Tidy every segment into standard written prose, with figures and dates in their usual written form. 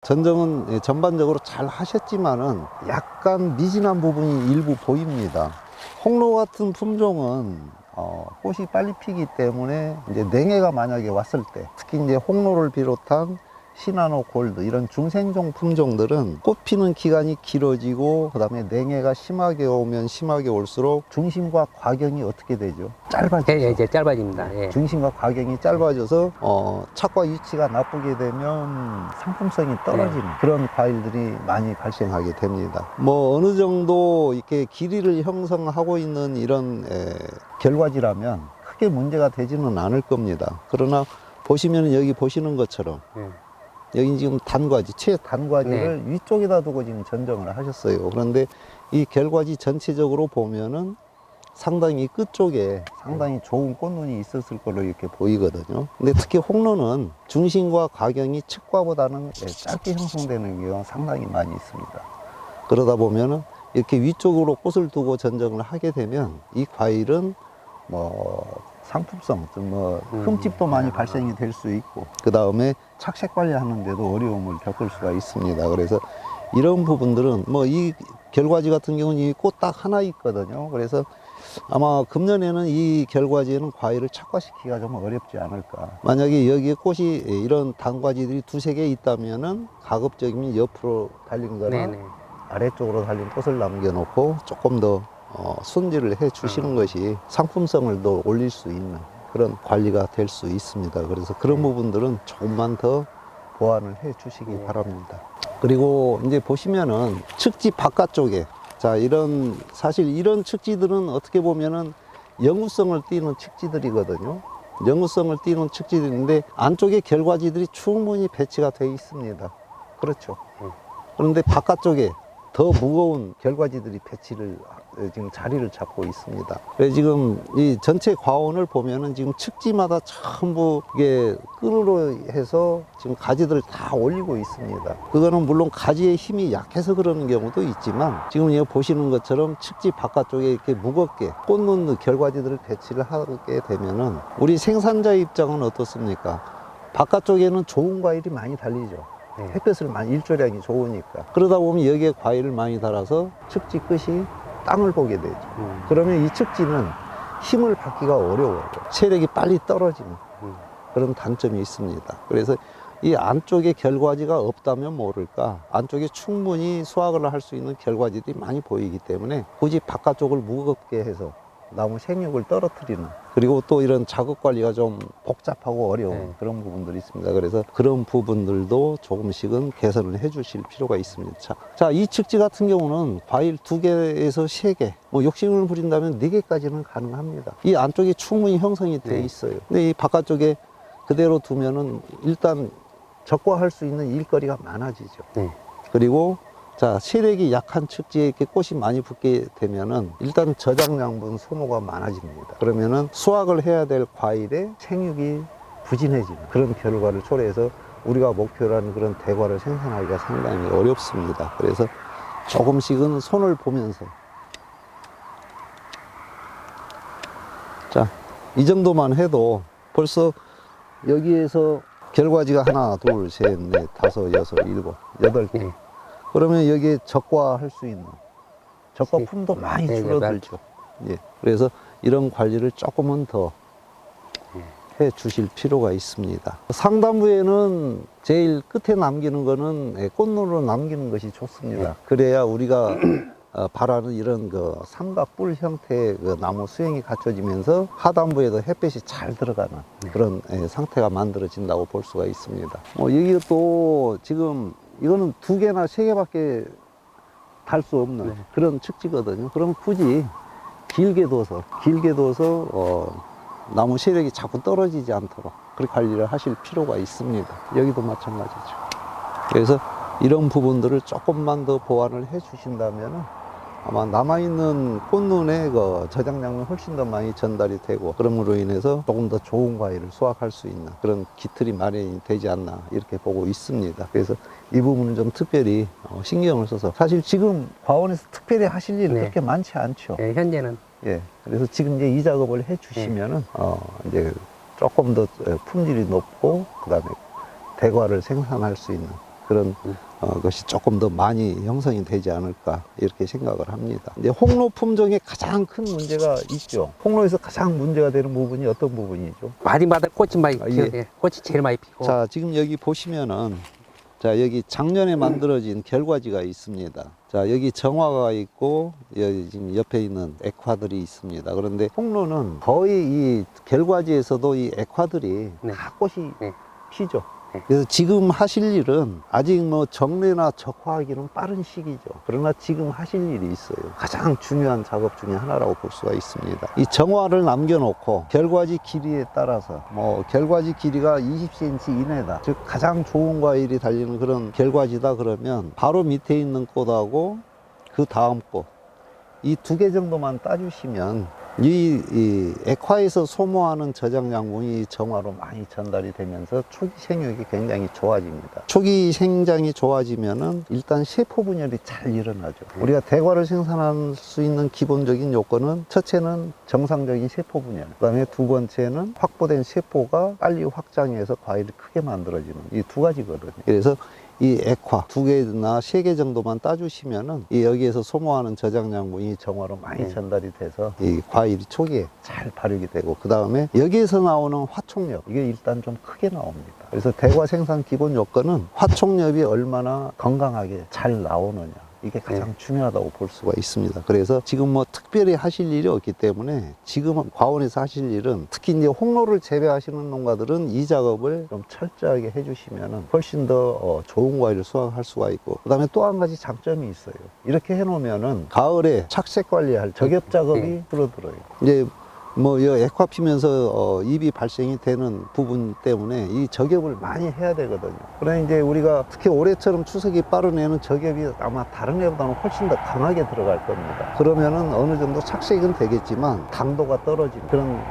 전정은 전반적으로 잘 하셨지만은 약간 미진한 부분이 일부 보입니다. 홍로 같은 품종은 꽃이 빨리 피기 때문에 이제 냉해가 만약에 왔을 때, 특히 이제 홍로를 비롯한 시나노 골드 이런 중생종 품종들은 꽃 피는 기간이 길어지고 그다음에 냉해가 심하게 오면 심하게 올수록 중심과 과경이 어떻게 되죠? 짧아지죠. 예, 이제 짧아집니다. 예. 중심과 과경이 짧아져서 착과 위치가 나쁘게 되면 상품성이 떨어지는 그런 과일들이 많이 발생하게 됩니다. 뭐 어느 정도 이렇게 길이를 형성하고 있는 이런 결과지라면 크게 문제가 되지는 않을 겁니다. 그러나 보시면 여기 보시는 것처럼 여기 지금 단과지, 최단과지를 위쪽에다 두고 지금 전정을 하셨어요. 그런데 이 결과지 전체적으로 보면은 상당히 끝쪽에 상당히 좋은 꽃눈이 있었을 걸로 이렇게 보이거든요. 근데 특히 홍로는 중심과 과경이 측과보다는 짧게 형성되는 경우가 상당히 많이 있습니다. 그러다 보면은 이렇게 위쪽으로 꽃을 두고 전정을 하게 되면 이 과일은 뭐 상품성, 흠집도 많이 발생이 될 수 있고, 그 다음에 착색 관리하는데도 어려움을 겪을 수가 있습니다. 그래서 이런 부분들은 뭐 이 결과지 같은 경우는 이 꽃 딱 하나 있거든요. 그래서 아마 금년에는 이 결과지에는 과일을 착과시키기가 좀 어렵지 않을까. 만약에 여기에 꽃이 이런 단과지들이 두세 개 있다면은 가급적이면 옆으로 달린 거나 아래쪽으로 달린 꽃을 남겨놓고 조금 더 손질을 해 주시는 것이 상품성을 더 올릴 수 있는 그런 관리가 될 수 있습니다. 그래서 그런 부분들은 조금만 더 보완을 해 주시기 바랍니다. 그리고 이제 보시면은 측지 바깥쪽에 자, 사실 이런 측지들은 어떻게 보면은 영구성을 띠는 측지들이거든요. 영구성을 띠는 측지들인데 안쪽에 결과지들이 충분히 배치가 되어 있습니다. 그렇죠. 그런데 바깥쪽에 더 무거운 결과지들이 지금 자리를 잡고 있습니다. 그래서 지금 이 전체 과원을 보면은 지금 측지마다 전부 이게 끈으로 해서 지금 가지들을 다 올리고 있습니다. 그거는 물론 가지의 힘이 약해서 그러는 경우도 있지만 지금 여기 보시는 것처럼 측지 바깥쪽에 이렇게 무겁게 꽂는 결과지들을 배치를 하게 되면은 우리 생산자 입장은 어떻습니까? 바깥쪽에는 좋은 과일이 많이 달리죠. 햇볕을 많이 일조량이 좋으니까. 그러다 보면 여기에 과일을 많이 달아서 측지 끝이 땅을 보게 되죠. 그러면 이 측지는 힘을 받기가 어려워요. 체력이 빨리 떨어지는 그런 단점이 있습니다. 그래서 이 안쪽에 결과지가 없다면 모를까 안쪽에 충분히 수확을 할 수 있는 결과지들이 많이 보이기 때문에 굳이 바깥쪽을 무겁게 해서 나무 생육을 떨어뜨리는, 그리고 또 이런 작업 관리가 좀 복잡하고 어려운 그런 부분들이 있습니다. 그래서 그런 부분들도 조금씩은 개선을 해 주실 필요가 있습니다. 자, 이 측지 같은 경우는 과일 2개에서 3개, 뭐 욕심을 부린다면 4개까지는 가능합니다. 이 안쪽에 충분히 형성이 돼 있어요. 근데 이 바깥쪽에 그대로 두면은 일단 적과할 수 있는 일거리가 많아지죠. 그리고 자, 세력이 약한 측지에 이렇게 꽃이 많이 붙게 되면은 일단 저장량분 소모가 많아집니다. 그러면은 수확을 해야 될 과일의 생육이 부진해지는 그런 결과를 초래해서 우리가 목표로 하는 그런 대과를 생산하기가 상당히 어렵습니다. 그래서 조금씩은 손을 보면서 자, 이 정도만 해도 벌써 여기에서 결과지가 하나, 둘, 셋, 넷, 다섯, 여섯, 일곱, 8개. 그러면 여기에 적과할 수 있는 적과품도 많이 줄어들죠. 그래서 이런 관리를 조금은 더 해 주실 필요가 있습니다. 상단부에는 제일 끝에 남기는 거는 꽃눈으로 남기는 것이 좋습니다. 그래야 우리가 바라는 이런 그 삼각뿔 형태의 그 나무 수행이 갖춰지면서 하단부에도 햇볕이 잘 들어가는 그런 상태가 만들어진다고 볼 수가 있습니다. 여기 또 지금 이거는 2개나 3개밖에 달 수 없는 그런 측지거든요. 그럼 굳이 길게 둬서 나무 세력이 자꾸 떨어지지 않도록 그렇게 관리를 하실 필요가 있습니다. 여기도 마찬가지죠. 그래서 이런 부분들을 조금만 더 보완을 해 주신다면 아마 남아있는 꽃눈의 그 저장량은 훨씬 더 많이 전달이 되고, 그럼으로 인해서 조금 더 좋은 과일을 수확할 수 있는 그런 기틀이 마련이 되지 않나 이렇게 보고 있습니다. 그래서 이 부분은 좀 특별히 신경을 써서, 사실 지금 과원에서 특별히 하실 일이 그렇게 많지 않죠. 현재는. 그래서 지금 이제 이 작업을 해 주시면은 이제 조금 더 품질이 높고 그다음에 대과를 생산할 수 있는 그런 것이 조금 더 많이 형성이 되지 않을까 이렇게 생각을 합니다. 이제 홍로 품종의 가장 큰 문제가 있죠. 홍로에서 가장 문제가 되는 부분이 어떤 부분이죠? 마디마다 꽃이 많이 예. 피어요. 꽃이 제일 많이 피고. 자, 지금 여기 보시면은 자, 여기 작년에 만들어진 결과지가 있습니다. 자, 여기 정화가 있고 여기 지금 옆에 있는 액화들이 있습니다. 그런데 홍로는 거의 이 결과지에서도 이 액화들이 네. 다 꽃이 네. 피죠. 네. 그래서 지금 하실 일은 아직 뭐 정례나 적화하기는 빠른 시기죠. 그러나 지금 하실 일이 있어요. 가장 중요한 작업 중에 하나라고 볼 수가 있습니다. 이 정화를 남겨놓고 결과지 길이에 따라서 뭐 결과지 길이가 20cm 이내다, 즉 가장 좋은 과일이 달리는 그런 결과지다 그러면 바로 밑에 있는 꽃하고 그 다음 꽃 이 두 개 정도만 따주시면 이 액화에서 소모하는 저장 양분이 정화로 많이 전달이 되면서 초기 생육이 굉장히 좋아집니다. 초기 생장이 좋아지면은 일단 세포 분열이 잘 일어나죠. 우리가 대과를 생산할 수 있는 기본적인 요건은 첫째는 정상적인 세포 분열, 그 다음에 두 번째는 확보된 세포가 빨리 확장해서 과일을 크게 만들어지는 이 두 가지거든요. 그래서 이 액화 두 개나 세 개 정도만 따주시면은 이 여기에서 소모하는 저장 양분이 정화로 많이 전달이 돼서 이 과일이 초기에 잘 발육이 되고, 그 다음에 여기에서 나오는 화촉엽 이게 일단 좀 크게 나옵니다. 그래서 대과 생산 기본 요건은 화촉엽이 얼마나 건강하게 잘 나오느냐, 이게 가장 중요하다고 볼 수가 있습니다. 그래서 지금 뭐 특별히 하실 일이 없기 때문에 지금 과원에서 하실 일은, 특히 이제 홍로를 재배하시는 농가들은 이 작업을 좀 철저하게 해주시면 훨씬 더 좋은 과일을 수확할 수가 있고, 그 다음에 또 한 가지 장점이 있어요. 이렇게 해놓으면은 가을에 착색 관리할 적엽 작업이 줄어들어요. 이제 뭐 액화 피면서 잎이 발생이 되는 부분 때문에 이 적엽을 많이 해야 되거든요. 그러나 이제 우리가 특히 올해처럼 추석이 빠른 애는 적엽이 아마 다른 애보다는 훨씬 더 강하게 들어갈 겁니다. 그러면은 어느 정도 착색은 되겠지만 당도가 떨어지는 그런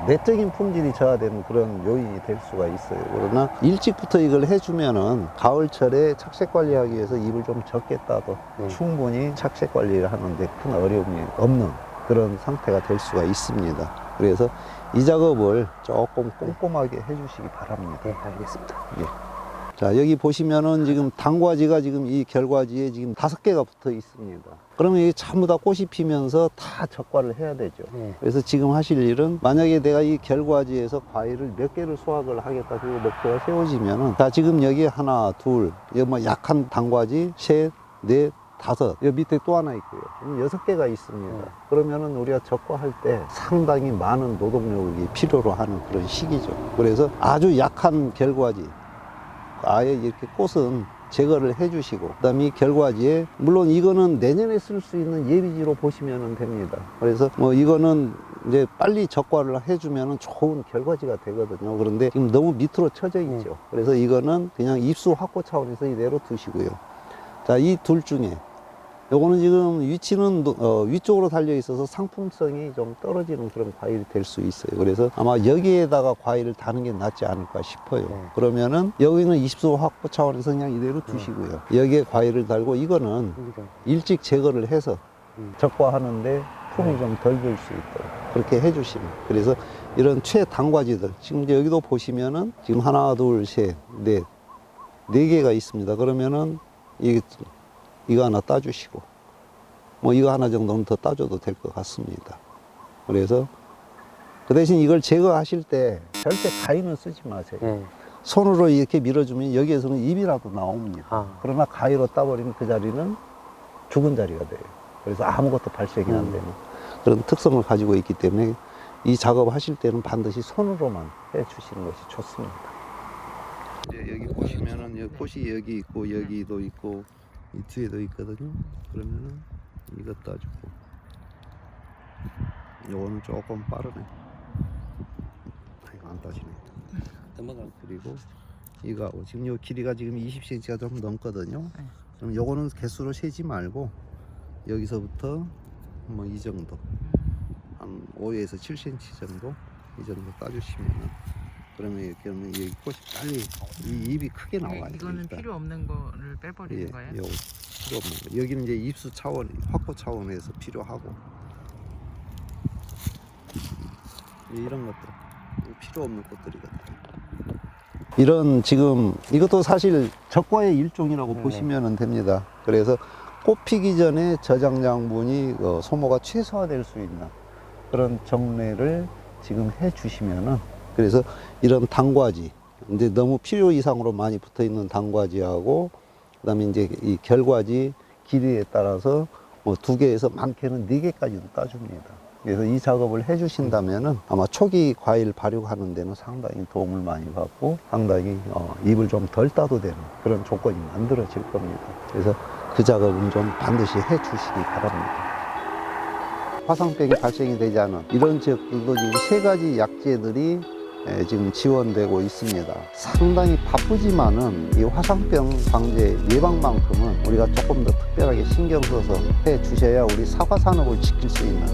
내적인 품질이 저하되는 그런 요인이 될 수가 있어요. 그러나 일찍부터 이걸 해주면은 가을철에 착색 관리하기 위해서 잎을 좀 적게 따도 충분히 착색 관리를 하는데 큰 어려움이 없는 그런 상태가 될 수가 있습니다. 그래서 이 작업을 조금 꼼꼼하게 해주시기 바랍니다. 네, 알겠습니다. 예. 자, 여기 보시면은 지금 당과지가 지금 이 결과지에 지금 5개가 붙어 있습니다. 그러면 이게 전부 다 꽃이 피면서 다 적과를 해야 되죠. 그래서 지금 하실 일은, 만약에 내가 이 결과지에서 과일을 몇 개를 수확을 하겠다 그리고 목표가 세워지면은, 자, 지금 여기 하나, 둘, 여기 뭐 약한 당과지 셋, 넷, 5, 여기 밑에 또 하나 있고요. 6개가 있습니다. 그러면은 우리가 적과할 때 상당히 많은 노동력이 필요로 하는 그런 시기죠. 그래서 아주 약한 결과지, 아예 이렇게 꽃은 제거를 해주시고, 그 다음에 이 결과지에, 물론 이거는 내년에 쓸 수 있는 예비지로 보시면 됩니다. 그래서 뭐 이거는 이제 빨리 적과를 해주면 좋은 결과지가 되거든요. 그런데 지금 너무 밑으로 쳐져 있죠. 그래서 이거는 그냥 입수 확보 차원에서 이대로 두시고요. 자, 이 둘 중에 요거는 지금 위치는 위쪽으로 달려 있어서 상품성이 좀 떨어지는 그런 과일이 될 수 있어요. 그래서 아마 여기에다가 과일을 다는 게 낫지 않을까 싶어요. 그러면은 여기는 입수 확보 차원에서 그냥 이대로 두시고요. 여기에 과일을 달고, 이거는 일찍 제거를 해서 적과하는데 품이 좀 덜 들 수 있도록 그렇게 해주시면. 그래서 이런 최단과지들, 지금 이제 여기도 보시면은 지금 하나, 둘, 셋, 넷, 4개가 있습니다. 그러면은 이거 하나 따주시고, 뭐 이거 하나 정도는 더 따줘도 될 것 같습니다. 그래서 그 대신 이걸 제거하실 때 절대 가위는 쓰지 마세요. 손으로 이렇게 밀어주면 여기에서는 잎이라도 나옵니다. 그러나 가위로 따버리면 그 자리는 죽은 자리가 돼요. 그래서 아무것도 발생이 안 되는 그런 특성을 가지고 있기 때문에 이 작업하실 때는 반드시 손으로만 해주시는 것이 좋습니다. 이제 여기 보시면은 여기 꽃이 여기 있고 여기도 있고 이 뒤에도 있거든요. 그러면은 이거 따주고, 요거는 조금 빠르네. 이거 안 따지네. 그리고 이거하고 지금 요 길이가 지금 20cm가 좀 넘거든요. 그럼 요거는 개수로 세지 말고 여기서부터 뭐 이 정도, 한 5에서 7cm 정도, 이 정도 따주시면은, 그러면 이렇게 하면 이 꽃이 빨리 이 잎이 크게 나와요. 이거는 필요 없는 거를 빼버리는 거예요? 요거 필요 없는 거. 여기는 이제 입수 차원, 확보 차원에서 필요하고, 이런 것들 필요 없는 꽃들이거든요. 이런 지금 이것도 사실 적과의 일종이라고 보시면 됩니다. 그래서 꽃 피기 전에 저장량분이 소모가 최소화될 수 있는 그런 정례를 지금 해 주시면은, 그래서 이런 당과지, 근데 너무 필요 이상으로 많이 붙어 있는 당과지하고 그다음에 이제 이 결과지 길이에 따라서 뭐 2개에서 많게는 4개까지도 따줍니다. 그래서 이 작업을 해 주신다면은 아마 초기 과일 발육하는 데는 상당히 도움을 많이 받고 상당히 잎을 좀 덜 따도 되는 그런 조건이 만들어질 겁니다. 그래서 그 작업은 좀 반드시 해 주시기 바랍니다. 화상병이 발생이 되지 않은 이런 지역들도 지금 3가지 약재들이 지금 지원되고 있습니다. 상당히 바쁘지만은 이 화상병 방제 예방만큼은 우리가 조금 더 특별하게 신경 써서 해 주셔야 우리 사과 산업을 지킬 수 있는